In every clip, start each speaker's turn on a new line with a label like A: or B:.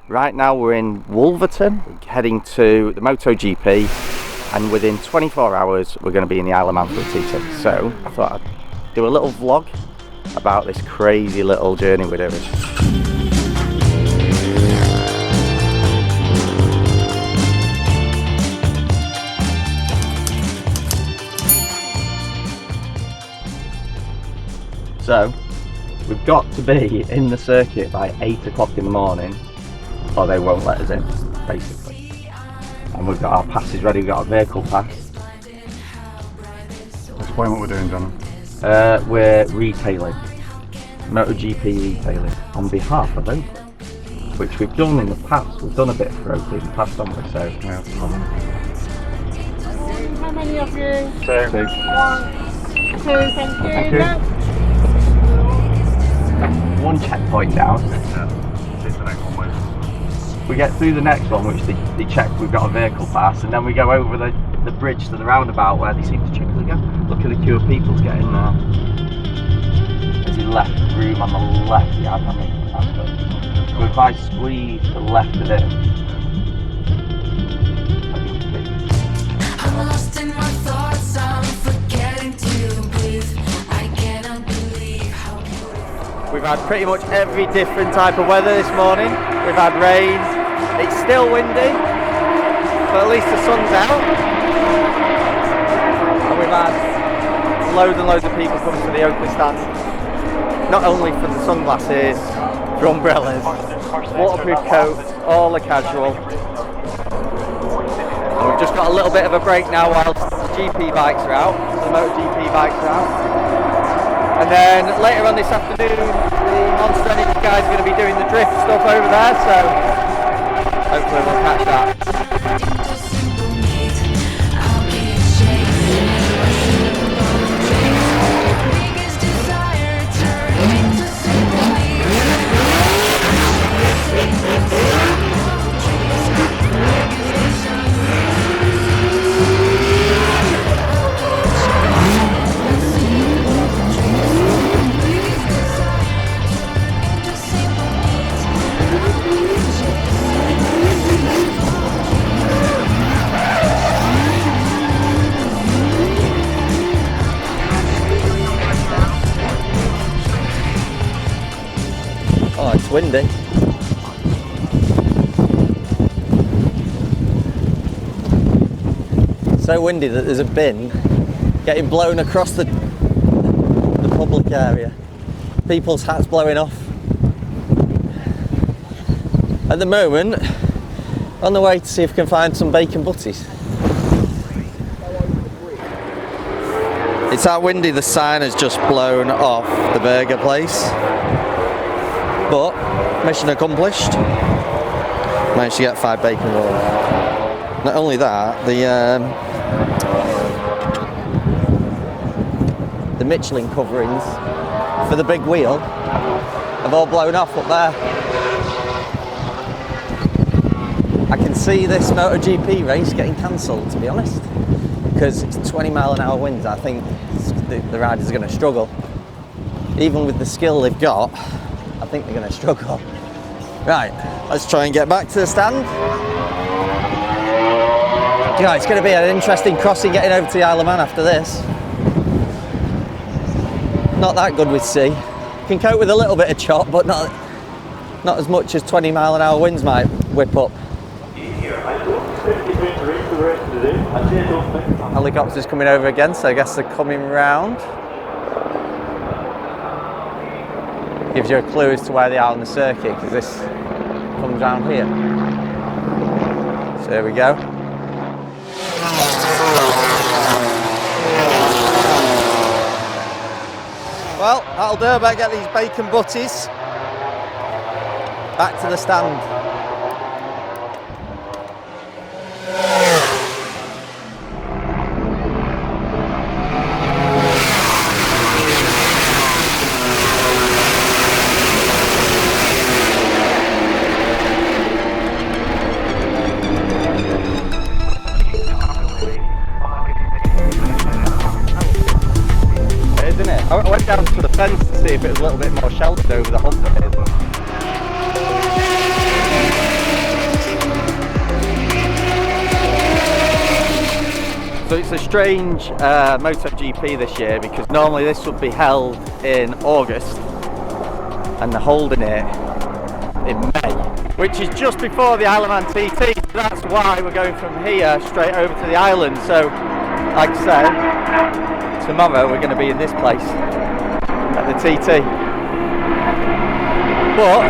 A: Right now we're in Wolverton, heading to the Moto GP, and within 24 hours we're going to be in the Isle of Man for the TT. So I thought I'd do a little vlog about this crazy little journey we're doing. So we've got to be in the circuit by 8 o'clock in the morning, or they won't let us in, basically. And we've got our passes ready, we've got our vehicle pass.
B: Explain what we're doing, John.
A: We're retailing, Moto GP retailing, on behalf of Oakley, which we've done in the past. We've done a bit for Oakley in the past, haven't we? So, yeah.
C: How many of you?
B: Two.
C: 1, 2, thank you.
B: Thank you.
A: One checkpoint down. We get through the next one, which they check we've got a vehicle pass, and then we go over the bridge to the roundabout where they seem to check us again. Look at the queue of people to get in there. There's a left room on the left, yeah, I mean, that's good. So if I squeeze the left of it,
D: I'm lost in my thoughts, I'm forgetting to breathe. I cannot believe how beautiful.
A: we've had pretty much every different type of weather this morning. We've had rain, it's still windy, but at least the sun's out. And we've had loads and loads of people come to the Oakley stand, not only for the sunglasses, for umbrellas, waterproof coats, all the casual. And we've just got a little bit of a break now whilst the GP bikes are out, the Moto GP bikes are out. And then later on this afternoon, the Monster Energy guys are going to be doing the drift stuff over there, so hopefully we'll catch that. Oh, it's windy. So windy that there's a bin getting blown across the public area. People's hats blowing off. At the moment, on the way to see if we can find some bacon butties. It's that windy the sign has just blown off the burger place. But, mission accomplished. Managed to get 5 bacon rolls. Not only that, the Michelin coverings for the big wheel have all blown off up there. I can see this Moto GP race getting cancelled, to be honest, because it's 20-mile-an-hour winds. I think the riders are going to struggle. Even with the skill they've got, I think they're going to struggle. Right, let's try and get back to the stand. Yeah, it's going to be an interesting crossing getting over to the Isle of Man after this. Not that good with sea. Can cope with a little bit of chop, but not as much as 20-mile-an-hour winds might whip up. Helicopters coming over again, so I guess they're coming round. Gives you a clue as to where they are on the circuit, because this comes round here. So there we go. Well, that'll do. I better get these bacon butties back to the stand. I went down to the fence to see if it was a little bit more sheltered over the hump. So it's a strange Moto GP this year because normally this would be held in August and they're holding it in May, which is just before the Isle of Man TT. So that's why we're going from here straight over to the island. So, like I said, tomorrow we're going to be in this place at the TT. But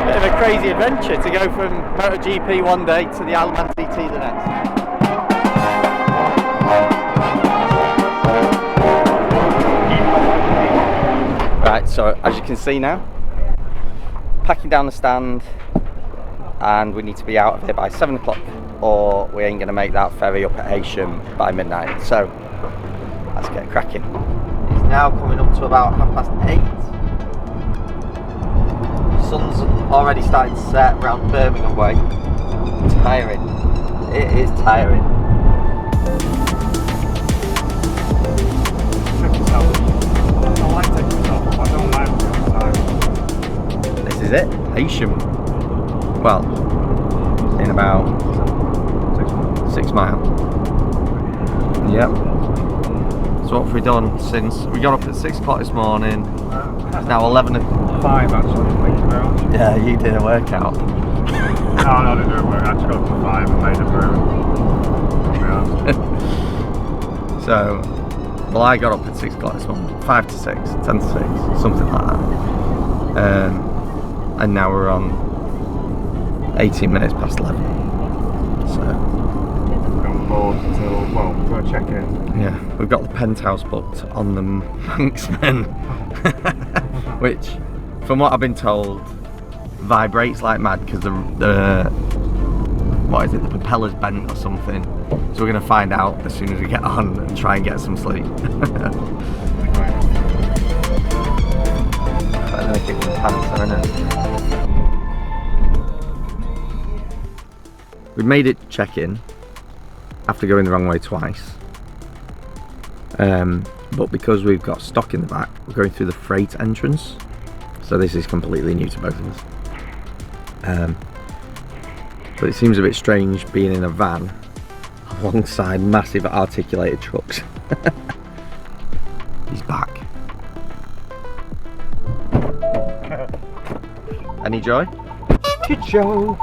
A: bit of a crazy adventure to go from Moto GP one day to the Isle of Man TT the next. Right, so as you can see now, packing down the stand, and we need to be out of here by 7 o'clock or we ain't going to make that ferry up at Heysham by midnight. So let's get cracking. It's now coming up to about 8:30. Sun's already starting to set around Birmingham way. Tiring. It is tiring. This is it, Heysham. Well, in about 6 miles. Yep. So what have we done since we got up at 6 o'clock this morning? It's now 11:05 actually. Yeah, you did a workout.
B: No, I didn't do a workout. I just got up at 5 and made a brew.
A: So, well, I got up at 6 o'clock this morning, 5 to 6, 10 to 6, something like that. And now we're on 18 minutes past 11. So,
B: I'm bored until, well, we've got to check in.
A: yeah, we've got the penthouse booked on the Manxman, which, from what I've been told, vibrates like mad because the what is it, the propeller's bent or something. So we're going to find out as soon as we get on and try and get some sleep. I don't think it's pants, isn't it? We made it check-in after going the wrong way twice. But because we've got stock in the back, we're going through the freight entrance. So this is completely new to both of us. But it seems a bit strange being in a van alongside massive articulated trucks. He's back. Any joy?
B: Good show.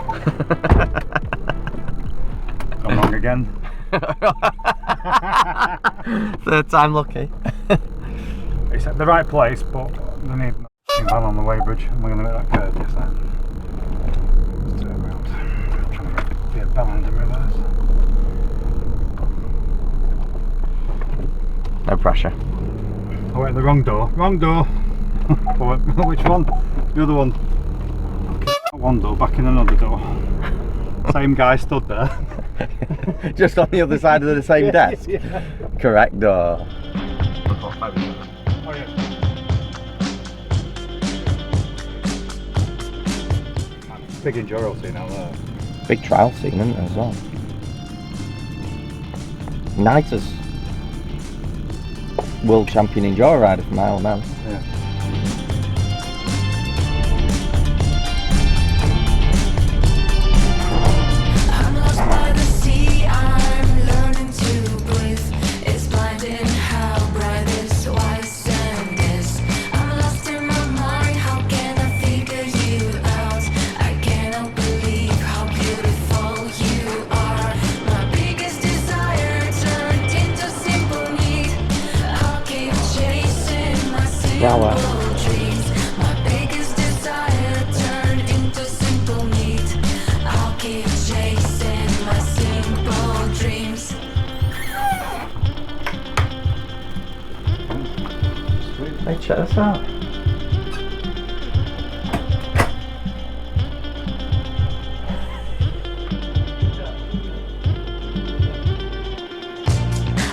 B: Come wrong again.
A: Third time lucky.
B: It's at the right place, but they need a van on the weighbridge, and we're going to make that curve just then. Let's turn around. I'm trying to get a balance in reverse.
A: No pressure.
B: Oh wait, the wrong door. Wrong door. Oh, which one? The other one. One door, back in another door. Same guy stood there.
A: Just on the other side of the same desk?
B: Yeah.
A: Correct door.
B: Oh yeah. Big enduro scene out there.
A: Big trial scene, isn't there, as well? Niters. World champion enduro rider from Isle of Man.
B: Yeah.
D: I'm lost by the sea, I'm learning to breathe. It's blinding how bright this white sand is. I'm lost in my mind, how can I figure you out? I cannot believe how beautiful you are. My biggest desire turned into simple need. I'll keep chasing my simple dreams. My biggest desire turned into simple need. I'll keep chasing my simple dreams.
A: Hey, check this out.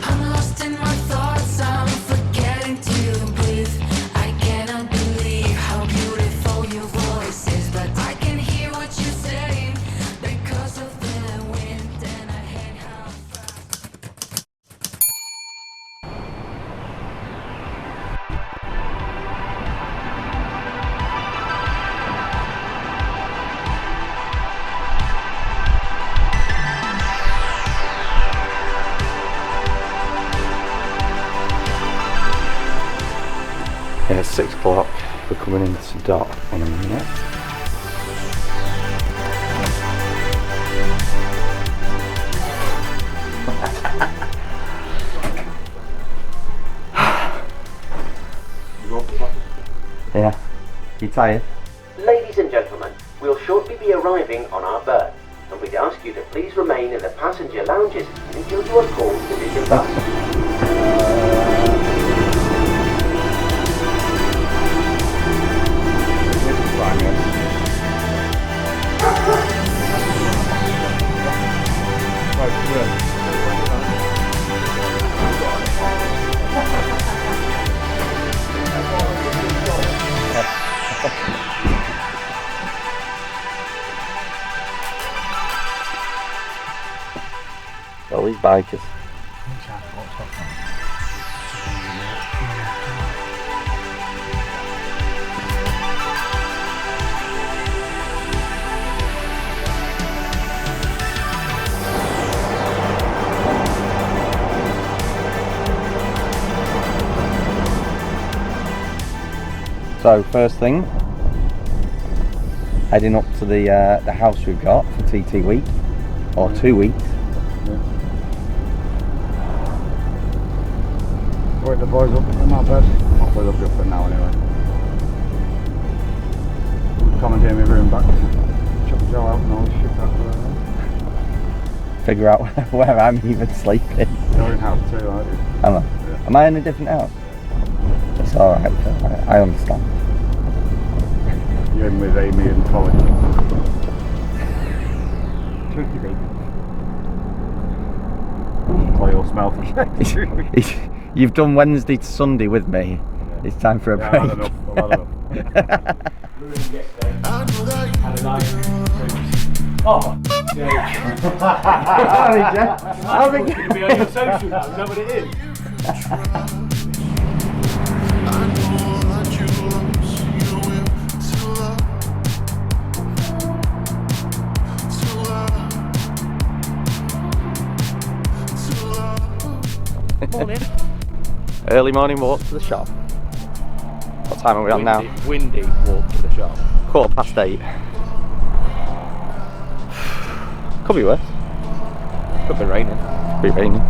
D: I'm lost in my thoughts, I'm forgetting to breathe. I cannot believe how beautiful your voice is, but I can hear what you're saying because of the wind, and I hate how fast.
E: it's 6 o'clock. We're coming into dot in a minute. Yeah. You tired?
F: Ladies and gentlemen, we'll shortly be arriving on our berth, and we'd ask you to please remain in the passenger lounges until you are called to disembark.
A: All these bikers. So first thing, heading up to the house we've got for TT week, or 2 weeks.
B: Wait, the boys up in my bed. Hopefully they'll be up for now anyway. Commandeer my room back. Chuck Joe out and all this shit out there.
A: Figure out where I'm even sleeping.
B: You're in house too, aren't you?
A: Am I?
B: Yeah.
A: Am I in a different house? It's alright, I understand.
B: You're in with Amy and Colin. Tricky baby. Chloe will smell for
A: You've done Wednesday to Sunday with me. Yeah. It's time for a break.
B: I've had enough.
G: Oh,
A: I think
G: going to be on your social now, is that what it is?
A: Morning. Early morning walk to the shop. What time are we on now?
G: Windy walk to the shop.
A: 8:15. Could be worse.
G: Could be raining.
A: Could be raining.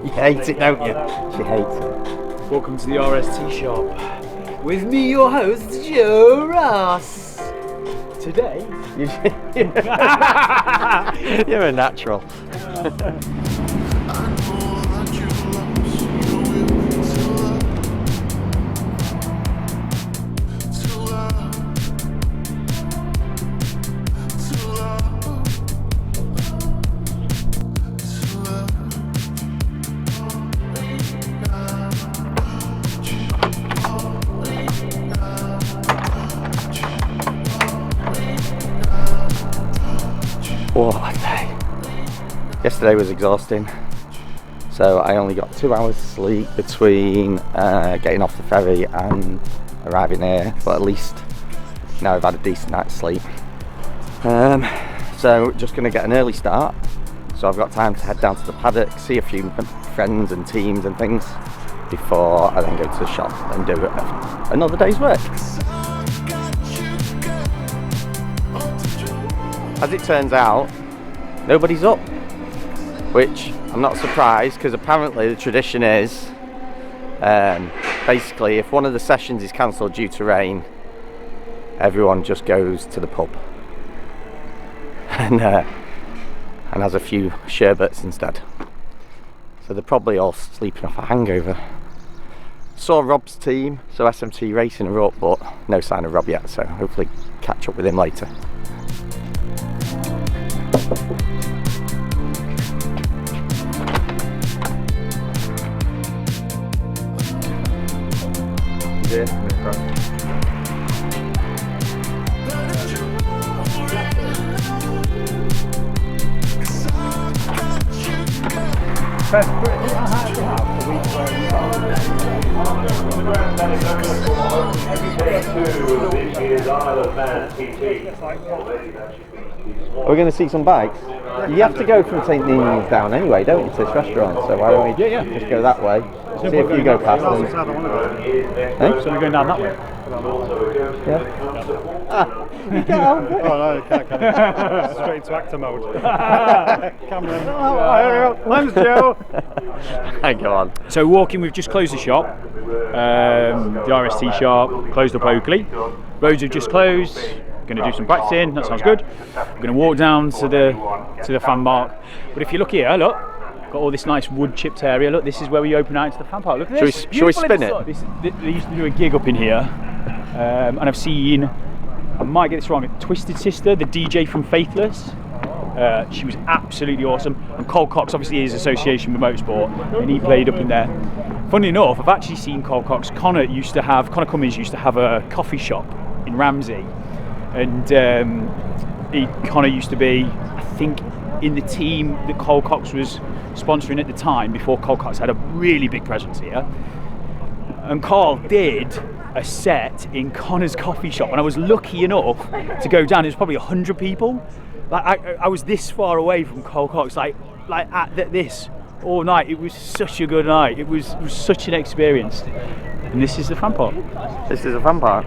A: You hate it, don't you? She hates it.
G: Welcome to the RST shop. With me, your host, Joe Ross. Today,
A: You're a natural. What a day. Yesterday was exhausting, so I only got 2 hours sleep between getting off the ferry and arriving here, but at least now I've had a decent night's sleep. So just going to get an early start, so I've got time to head down to the paddock, see a few friends and teams and things before I then go to the shop and do another day's work. As it turns out, nobody's up, which I'm not surprised, because apparently the tradition is basically if one of the sessions is cancelled due to rain, everyone just goes to the pub. and has a few sherbets instead. So they're probably all sleeping off a hangover. Saw Rob's team, so SMT Racing are up, but no sign of Rob yet, so hopefully catch up with him later.
B: Best British hat we have the week
A: Are we going to see some bikes? You have to go from St. Ninians down anyway, don't you, to this restaurant? So why don't we just go that way? See if you go past them.
B: So we're going down that way?
A: Yeah. Ah, you can't help it.
B: Oh no, you can't. Straight into actor mode. Cameron. Lens Joe.
A: Go on.
H: So walking, we've just closed the shop, the RST shop, closed up Oakley. Roads have just closed. Going to do some practicing. That sounds good. We're going to walk down to the fan park. But if you look here, look, got all this nice wood chipped area. Look, this is where we open out into the fan park. Look at this.
A: Shall we spin it?
H: They used to do a gig up in here, and I've seen, I might get this wrong, Twisted Sister, the DJ from Faithless. She was absolutely awesome. And Cole Cox obviously is association with motorsport, and he played up in there. Funnily enough, I've actually seen Cole Cox. Connor Cummins used to have a coffee shop in Ramsey, and Connor used to be, I think, in the team that Cole Cox was sponsoring at the time, before Cole Cox had a really big presence here. And Carl did a set in Connor's coffee shop, and I was lucky enough to go down. It was probably 100 people. Like I was this far away from Cole Cox, like at this all night. It was such a good night. It was such an experience. And this is the fan park.
A: This is a fan park.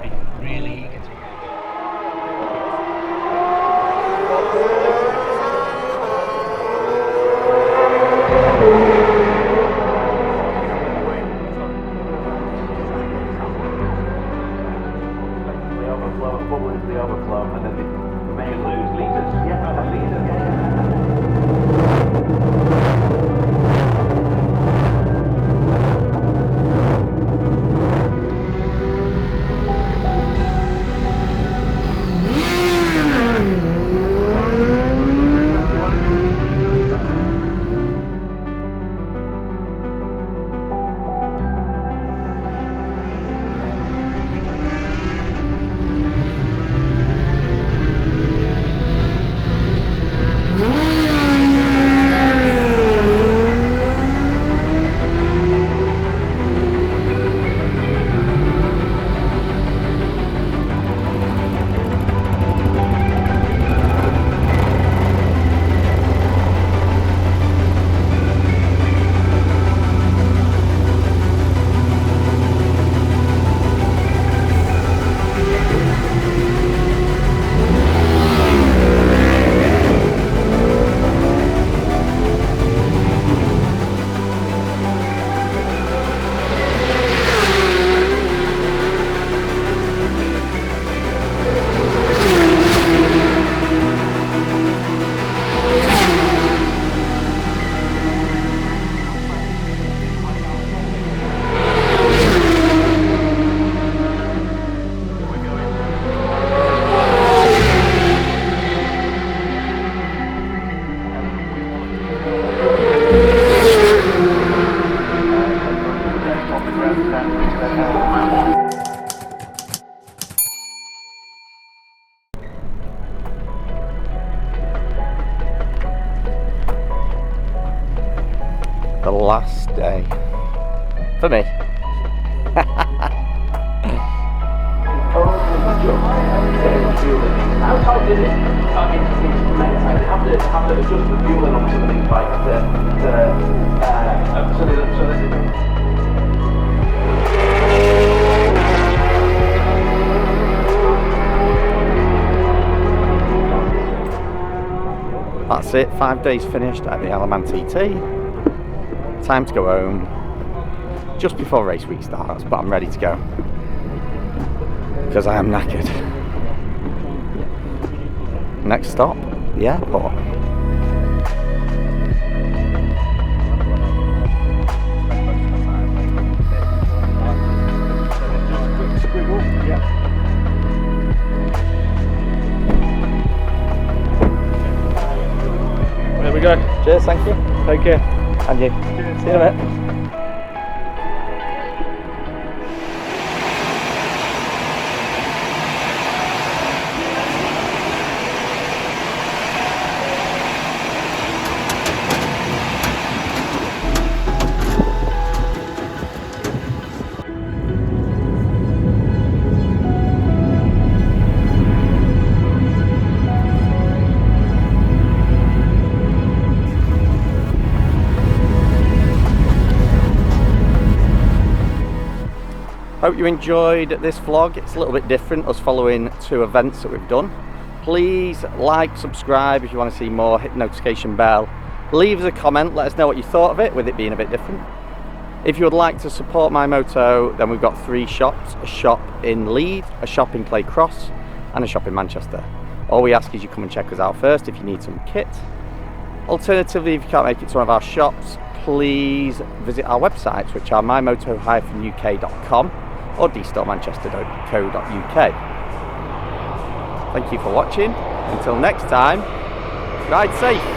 A: The last day for me. That's it, 5 days finished at the Alaman TT. Time to go home just before race week starts, but I'm ready to go because I am knackered. Next stop,
E: the airport.
H: There we go.
E: Cheers, thank you.
H: Take care.
E: And you. See you in a bit.
A: Hope you enjoyed this vlog. It's a little bit different, us following 2 events that we've done. Please like, subscribe if you want to see more, hit the notification bell. Leave us a comment, let us know what you thought of it, with it being a bit different. If you would like to support MyMoto, then we've got 3 shops. A shop in Leeds, a shop in Clay Cross, and a shop in Manchester. All we ask is you come and check us out first if you need some kit. Alternatively, if you can't make it to one of our shops, please visit our websites, which are mymoto-uk.com or dstoremanchester.co.uk. Thank you for watching. Until next time, ride safe.